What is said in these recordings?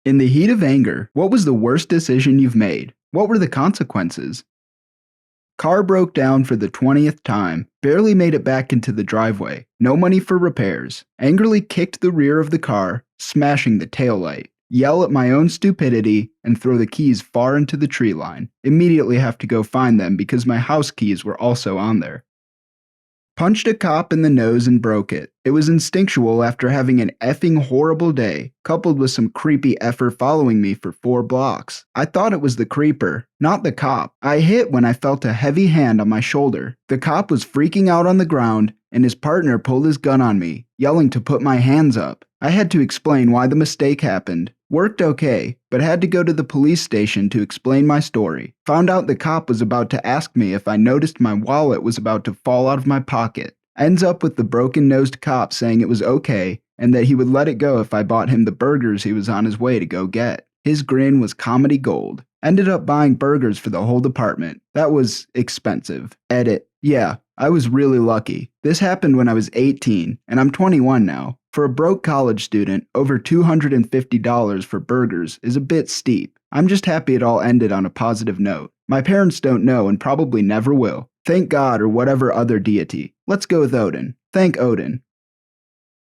In the heat of anger, what was the worst decision you've made? What were the consequences? Car broke down for the 20th time, barely made it back into the driveway, no money for repairs. Angrily kicked the rear of the car, smashing the taillight. Yell at my own stupidity and throw the keys far into the tree line. Immediately have to go find them because my house keys were also on there. Punched a cop in the nose and broke it. It was instinctual after having an effing horrible day, coupled with some creepy effer following me for 4 blocks. I thought it was the creeper, not the cop. I hit when I felt a heavy hand on my shoulder. The cop was freaking out on the ground, and his partner pulled his gun on me, yelling to put my hands up. I had to explain why the mistake happened. Worked okay, but had to go to the police station to explain my story. Found out the cop was about to ask me if I noticed my wallet was about to fall out of my pocket. Ends up with the broken-nosed cop saying it was okay and that he would let it go if I bought him the burgers he was on his way to go get. His grin was comedy gold. Ended up buying burgers for the whole department. That was expensive. Edit. Yeah, I was really lucky. This happened when I was 18, and I'm 21 now. For a broke college student, over $250 for burgers is a bit steep. I'm just happy it all ended on a positive note. My parents don't know and probably never will. Thank God or whatever other deity. Let's go with Odin. Thank Odin.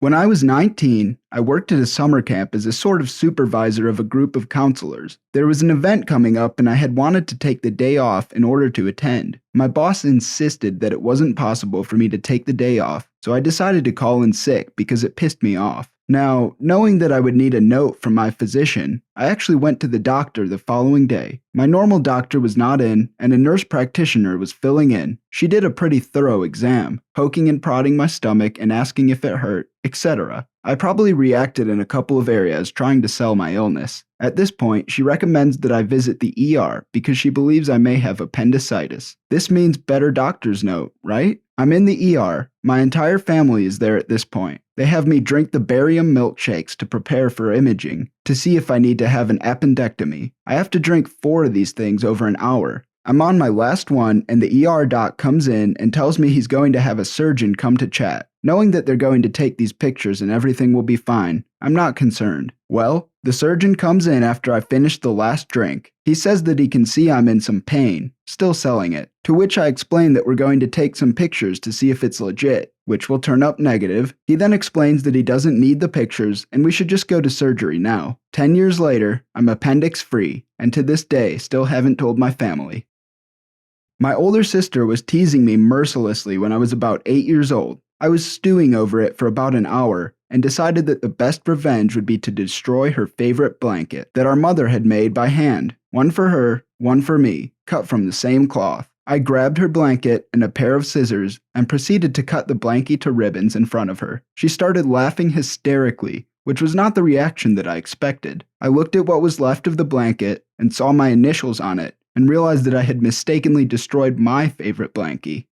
When I was 19, I worked at a summer camp as a sort of supervisor of a group of counselors. There was an event coming up and I had wanted to take the day off in order to attend. My boss insisted that it wasn't possible for me to take the day off, so I decided to call in sick because it pissed me off. Now, knowing that I would need a note from my physician, I actually went to the doctor the following day. My normal doctor was not in, and a nurse practitioner was filling in. She did a pretty thorough exam, poking and prodding my stomach and asking if it hurt, etc. I probably reacted in a couple of areas trying to sell my illness. At this point, she recommends that I visit the ER because she believes I may have appendicitis. This means better doctor's note, right? I'm in the ER. My entire family is there at this point. They have me drink the barium milkshakes to prepare for imaging, to see if I need to have an appendectomy. I have to drink 4 of these things over an hour. I'm on my last one, and the ER doc comes in and tells me he's going to have a surgeon come to chat. Knowing that they're going to take these pictures and everything will be fine, I'm not concerned. Well, the surgeon comes in after I finish the last drink. He says that he can see I'm in some pain, still selling it, to which I explain that we're going to take some pictures to see if it's legit, which will turn up negative. He then explains that he doesn't need the pictures and we should just go to surgery now. 10 years later, I'm appendix-free, and to this day still haven't told my family. My older sister was teasing me mercilessly when I was about 8 years old. I was stewing over it for about an hour and decided that the best revenge would be to destroy her favorite blanket that our mother had made by hand. One for her, one for me, cut from the same cloth. I grabbed her blanket and a pair of scissors and proceeded to cut the blankie to ribbons in front of her. She started laughing hysterically, which was not the reaction that I expected. I looked at what was left of the blanket and saw my initials on it and realized that I had mistakenly destroyed my favorite blankie.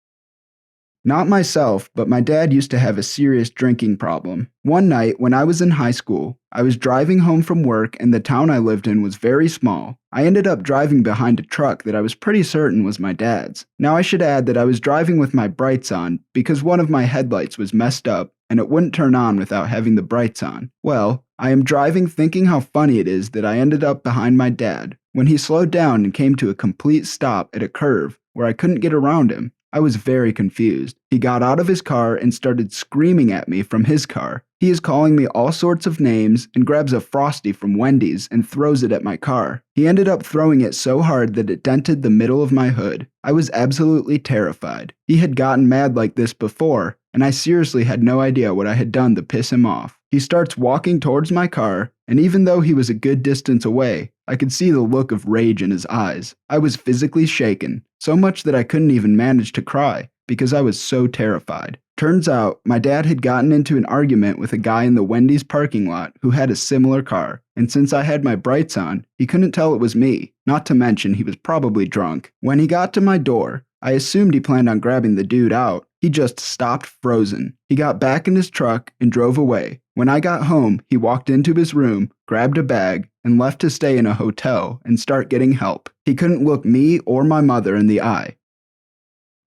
Not myself, but my dad used to have a serious drinking problem. One night, when I was in high school, I was driving home from work and the town I lived in was very small. I ended up driving behind a truck that I was pretty certain was my dad's. Now I should add that I was driving with my brights on because one of my headlights was messed up and it wouldn't turn on without having the brights on. Well, I am driving thinking how funny it is that I ended up behind my dad when he slowed down and came to a complete stop at a curve where I couldn't get around him. I was very confused. He got out of his car and started screaming at me from his car. He is calling me all sorts of names and grabs a Frosty from Wendy's and throws it at my car. He ended up throwing it so hard that it dented the middle of my hood. I was absolutely terrified. He had gotten mad like this before, and I seriously had no idea what I had done to piss him off. He starts walking towards my car, and even though he was a good distance away, I could see the look of rage in his eyes. I was physically shaken, so much that I couldn't even manage to cry, because I was so terrified. Turns out, my dad had gotten into an argument with a guy in the Wendy's parking lot who had a similar car, and since I had my brights on, he couldn't tell it was me, not to mention he was probably drunk. When he got to my door, I assumed he planned on grabbing the dude out. He just stopped frozen. He got back in his truck and drove away. When I got home, he walked into his room, grabbed a bag, and left to stay in a hotel and start getting help. He couldn't look me or my mother in the eye.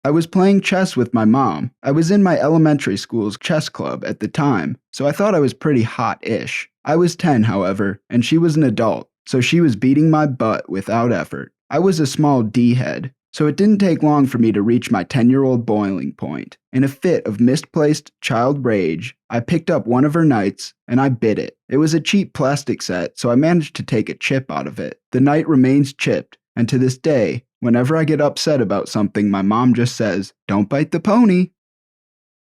I was playing chess with my mom. I was in my elementary school's chess club at the time, so I thought I was pretty hot-ish. I was 10, however, and she was an adult, so she was beating my butt without effort. I was a small D-head, so it didn't take long for me to reach my 10-year-old boiling point. In a fit of misplaced child rage, I picked up one of her knights and I bit it. It was a cheap plastic set, so I managed to take a chip out of it. The knight remains chipped, and to this day, whenever I get upset about something, my mom just says, "Don't bite the pony."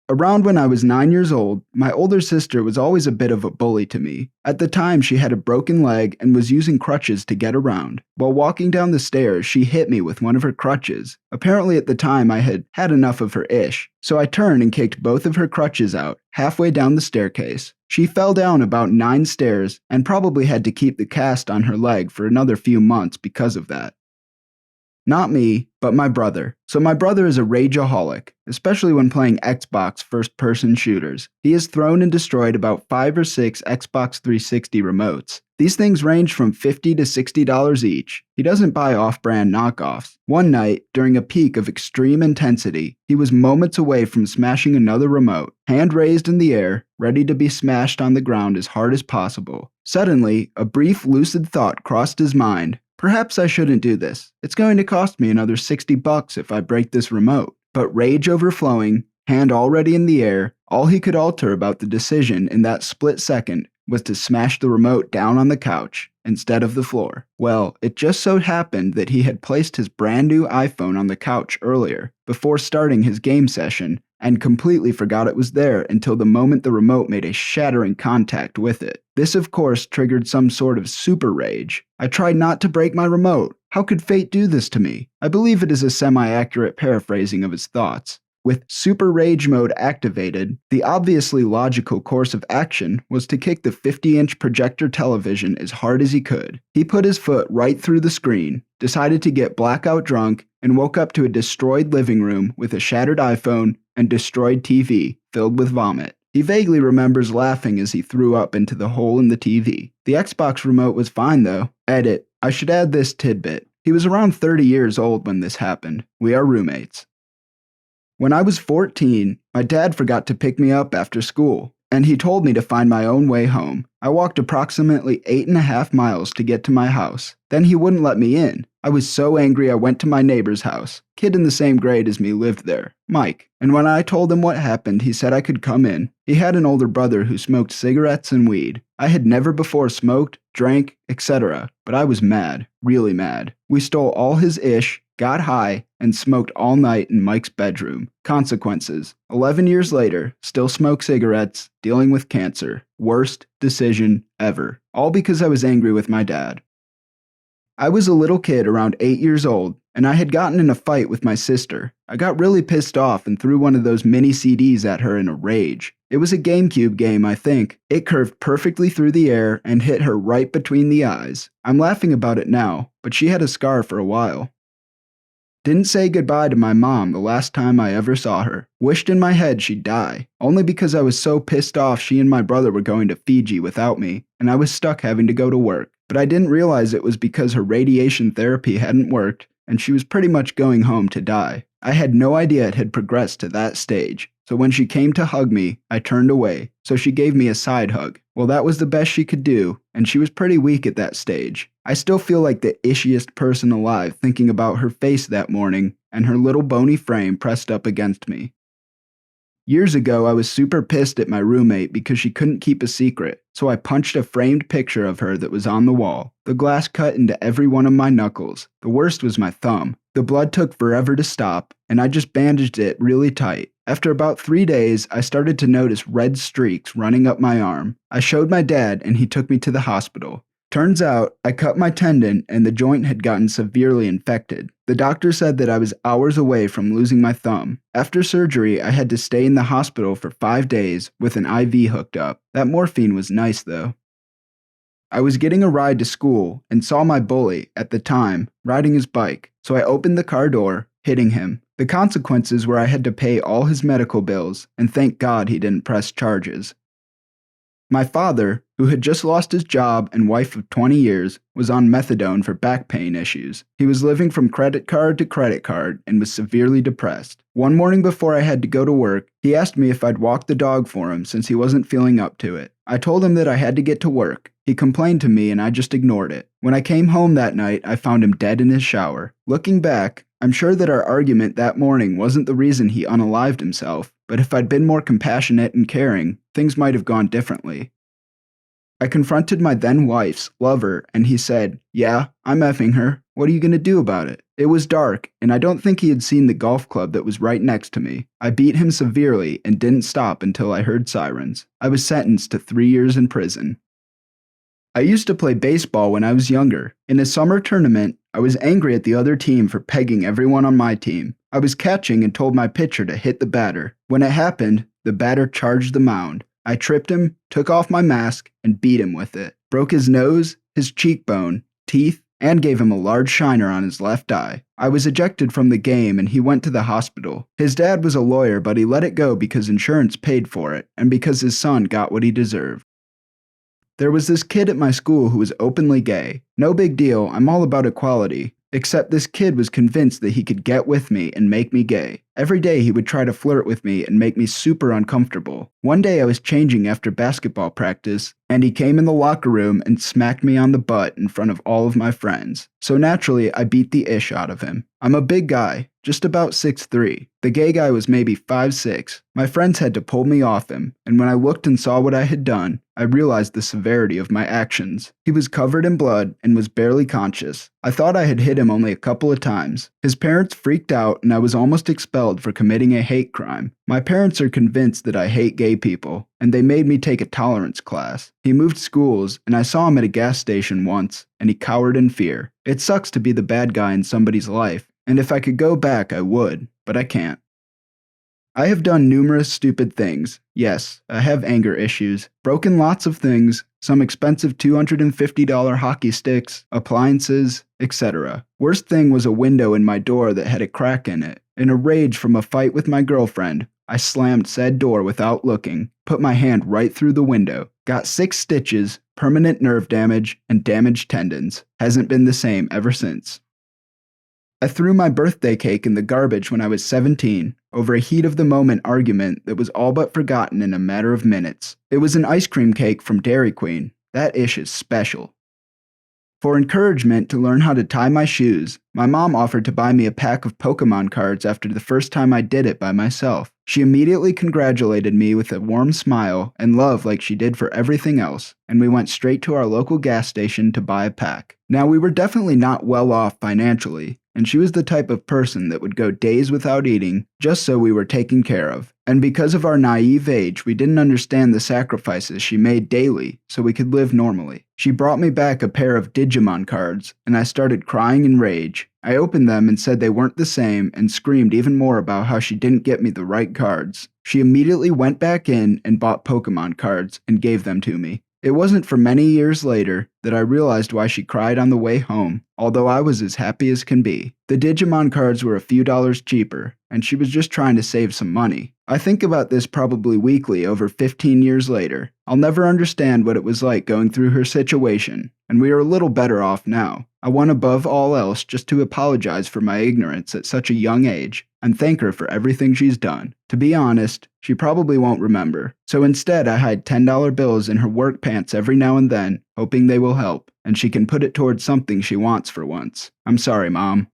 Around when I was 9 years old, my older sister was always a bit of a bully to me. At the time, she had a broken leg and was using crutches to get around. While walking down the stairs, she hit me with one of her crutches. Apparently at the time, I had had enough of her ish, so I turned and kicked both of her crutches out, halfway down the staircase. She fell down about 9 stairs and probably had to keep the cast on her leg for another few months because of that. Not me, but my brother. So my brother is a rageaholic, especially when playing Xbox first-person shooters. He has thrown and destroyed about 5 or 6 Xbox 360 remotes. These things range from $50 to $60 each. He doesn't buy off-brand knockoffs. One night, during a peak of extreme intensity, he was moments away from smashing another remote, hand raised in the air, ready to be smashed on the ground as hard as possible. Suddenly, a brief lucid thought crossed his mind. Perhaps I shouldn't do this. It's going to cost me another $60 if I break this remote. But rage overflowing, hand already in the air, all he could alter about the decision in that split second was to smash the remote down on the couch instead of the floor. Well, it just so happened that he had placed his brand new iPhone on the couch earlier, before starting his game session, and completely forgot it was there until the moment the remote made a shattering contact with it. This, of course, triggered some sort of super rage. I tried not to break my remote. How could fate do this to me? I believe it is a semi-accurate paraphrasing of his thoughts. With Super Rage Mode activated, the obviously logical course of action was to kick the 50-inch projector television as hard as he could. He put his foot right through the screen, decided to get blackout drunk, and woke up to a destroyed living room with a shattered iPhone and destroyed TV filled with vomit. He vaguely remembers laughing as he threw up into the hole in the TV. The Xbox remote was fine though. Edit. I should add this tidbit. He was around 30 years old when this happened. We are roommates. When I was 14, my dad forgot to pick me up after school, and he told me to find my own way home. I walked approximately 8.5 miles to get to my house. Then he wouldn't let me in. I was so angry I went to my neighbor's house. Kid in the same grade as me lived there, Mike. And when I told him what happened, he said I could come in. He had an older brother who smoked cigarettes and weed. I had never before smoked, drank, etc., but I was mad, really mad. We stole all his ish, got high, and smoked all night in Mike's bedroom. Consequences. 11 years later, still smoke cigarettes, dealing with cancer. Worst decision ever. All because I was angry with my dad. I was a little kid around 8 years old, and I had gotten in a fight with my sister. I got really pissed off and threw one of those mini CDs at her in a rage. It was a GameCube game, I think. It curved perfectly through the air and hit her right between the eyes. I'm laughing about it now, but she had a scar for a while. Didn't say goodbye to my mom the last time I ever saw her. Wished in my head she'd die, only because I was so pissed off she and my brother were going to Fiji without me, and I was stuck having to go to work. But I didn't realize it was because her radiation therapy hadn't worked, and she was pretty much going home to die. I had no idea it had progressed to that stage, so when she came to hug me, I turned away, so she gave me a side hug. Well, that was the best she could do, and she was pretty weak at that stage. I still feel like the ishiest person alive thinking about her face that morning and her little bony frame pressed up against me. Years ago, I was super pissed at my roommate because she couldn't keep a secret, so I punched a framed picture of her that was on the wall. The glass cut into every one of my knuckles. The worst was my thumb. The blood took forever to stop, and I just bandaged it really tight. After about 3 days, I started to notice red streaks running up my arm. I showed my dad, and he took me to the hospital. Turns out, I cut my tendon and the joint had gotten severely infected. The doctor said that I was hours away from losing my thumb. After surgery, I had to stay in the hospital for 5 days with an IV hooked up. That morphine was nice though. I was getting a ride to school and saw my bully, at the time, riding his bike, so I opened the car door, hitting him. The consequences were I had to pay all his medical bills, and thank God he didn't press charges. My father, who had just lost his job and wife of 20 years, was on methadone for back pain issues. He was living from credit card to credit card and was severely depressed. One morning before I had to go to work, he asked me if I'd walk the dog for him since he wasn't feeling up to it. I told him that I had to get to work. He complained to me and I just ignored it. When I came home that night, I found him dead in his shower. Looking back, I'm sure that our argument that morning wasn't the reason he unalived himself, but if I'd been more compassionate and caring, things might have gone differently. I confronted my then wife's lover, and he said, "Yeah, I'm effing her. What are you going to do about it?" It was dark, and I don't think he had seen the golf club that was right next to me. I beat him severely and didn't stop until I heard sirens. I was sentenced to 3 years in prison. I used to play baseball when I was younger. In a summer tournament, I was angry at the other team for pegging everyone on my team. I was catching and told my pitcher to hit the batter. When it happened, the batter charged the mound. I tripped him, took off my mask, and beat him with it. Broke his nose, his cheekbone, teeth, and gave him a large shiner on his left eye. I was ejected from the game and he went to the hospital. His dad was a lawyer, but he let it go because insurance paid for it and because his son got what he deserved. There was this kid at my school who was openly gay. No big deal, I'm all about equality. Except this kid was convinced that he could get with me and make me gay. Every day he would try to flirt with me and make me super uncomfortable. One day I was changing after basketball practice, and he came in the locker room and smacked me on the butt in front of all of my friends. So naturally, I beat the ish out of him. I'm a big guy, just about 6'3". The gay guy was maybe 5'6". My friends had to pull me off him, and when I looked and saw what I had done, I realized the severity of my actions. He was covered in blood and was barely conscious. I thought I had hit him only a couple of times. His parents freaked out and I was almost expelled for committing a hate crime. My parents are convinced that I hate gay people, and they made me take a tolerance class. He moved schools, and I saw him at a gas station once, and he cowered in fear. It sucks to be the bad guy in somebody's life, and if I could go back, I would, but I can't. I have done numerous stupid things. Yes, I have anger issues. Broken lots of things, some expensive $250 hockey sticks, appliances, etc. Worst thing was a window in my door that had a crack in it. In a rage from a fight with my girlfriend, I slammed said door without looking, put my hand right through the window, got 6 stitches, permanent nerve damage, and damaged tendons. Hasn't been the same ever since. I threw my birthday cake in the garbage when I was 17 over a heat-of-the-moment argument that was all but forgotten in a matter of minutes. It was an ice cream cake from Dairy Queen. That ish is special. For encouragement to learn how to tie my shoes, my mom offered to buy me a pack of Pokemon cards after the first time I did it by myself. She immediately congratulated me with a warm smile and love like she did for everything else, and we went straight to our local gas station to buy a pack. Now, we were definitely not well off financially, and she was the type of person that would go days without eating just so we were taken care of. And because of our naive age, we didn't understand the sacrifices she made daily so we could live normally. She brought me back a pair of Digimon cards, and I started crying in rage. I opened them and said they weren't the same and screamed even more about how she didn't get me the right cards. She immediately went back in and bought Pokemon cards and gave them to me. It wasn't for many years later that I realized why she cried on the way home, although I was as happy as can be. The Digimon cards were a few dollars cheaper, and she was just trying to save some money. I think about this probably weekly over 15 years later. I'll never understand what it was like going through her situation, and we are a little better off now. I want above all else just to apologize for my ignorance at such a young age and thank her for everything she's done. To be honest, she probably won't remember. So instead, I hide $10 bills in her work pants every now and then, hoping they will help, and she can put it towards something she wants for once. I'm sorry, Mom.